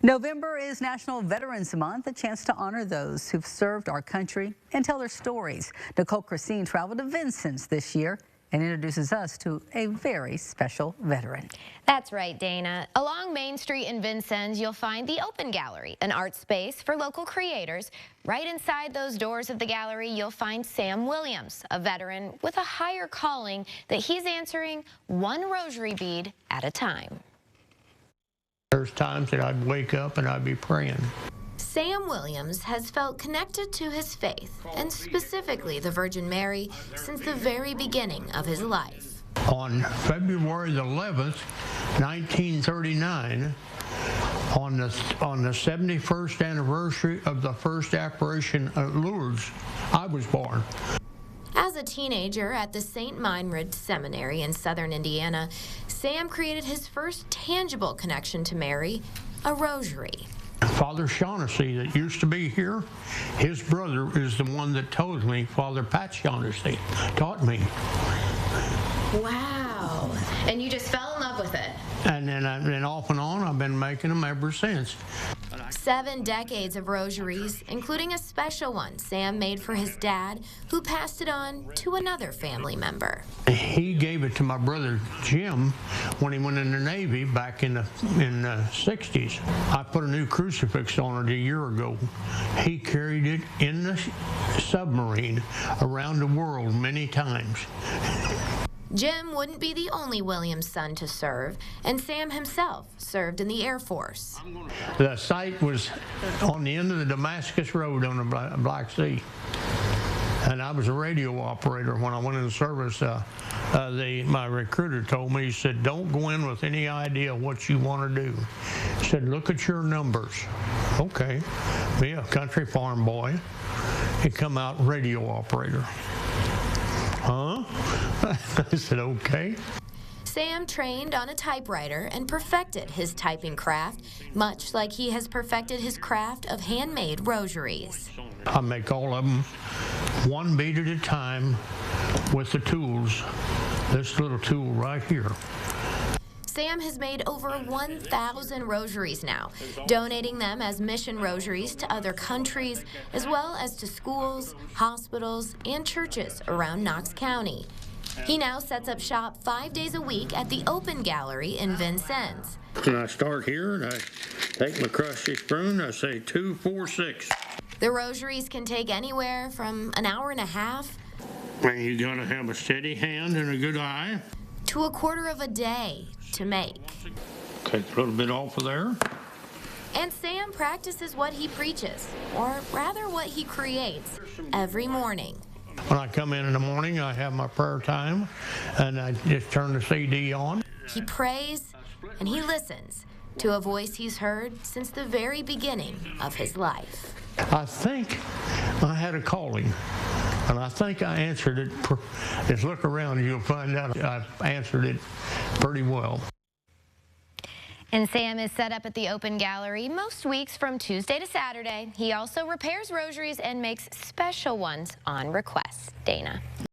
November is National Veterans Month, a chance to honor those who've served our country and tell their stories. Nicole Christine traveled to Vincennes this year and introduces us to a very special veteran. That's right, Dana. Along Main Street in Vincennes, you'll find the Open Gallery, an art space for local creators. Right inside those doors of the gallery, you'll find Sam Williams, a veteran with a higher calling that he's answering one rosary bead at a time. There's times that I'd wake up and I'd be praying. Sam Williams has felt connected to his faith, and specifically the Virgin Mary, since the very beginning of his life. On February the 11th, 1939, on the 71st anniversary of the first apparition at Lourdes, I was born. As a teenager at the St. Meinrad Seminary in southern Indiana, Sam created his first tangible connection to Mary, a rosary. Father Shaughnessy that used to be here, his brother is the one that told me, Father Pat Shaughnessy taught me. Wow. And you just fell in love with it. And then off and on, I've been making them ever since. 7 decades of rosaries, including a special one Sam made for his dad, who passed it on to another family member. He gave it to my brother Jim when he went in the Navy back in the 60s. I put a new crucifix on it a year ago. He carried it in the submarine around the world many times. Jim wouldn't be the only Williams son to serve, and Sam himself served in the Air Force. The site was on the end of the Damascus Road on the Black Sea. And I was a radio operator when I went in the service. My recruiter told me, he said, don't go in with any idea what you want to do. He said, look at your numbers. Okay, be a country farm boy. He come out radio operator. Huh? I said, okay. Sam trained on a typewriter and perfected his typing craft, much like he has perfected his craft of handmade rosaries. I make all of them one bead at a time with the tools, this little tool right here. Sam has made over 1,000 rosaries now, donating them as mission rosaries to other countries, as well as to schools, hospitals, and churches around Knox County. He now sets up shop 5 days a week at the Open Gallery in Vincennes. And I start here, and I take my crusty spoon, I say 2, 4, 6. The rosaries can take anywhere from an hour and a half. And you gotta have a steady hand and a good eye. To a quarter of a day to make. Take a little bit off of there. And Sam practices what he preaches, or rather what he creates, every morning. When I come in the morning, I have my prayer time, and I just turn the CD on. He prays, and he listens to a voice he's heard since the very beginning of his life. I think I had a calling, and I think I answered it. Just look around and you'll find out I answered it pretty well. And Sam is set up at the Open Gallery most weeks from Tuesday to Saturday. He also repairs rosaries and makes special ones on request. Dana.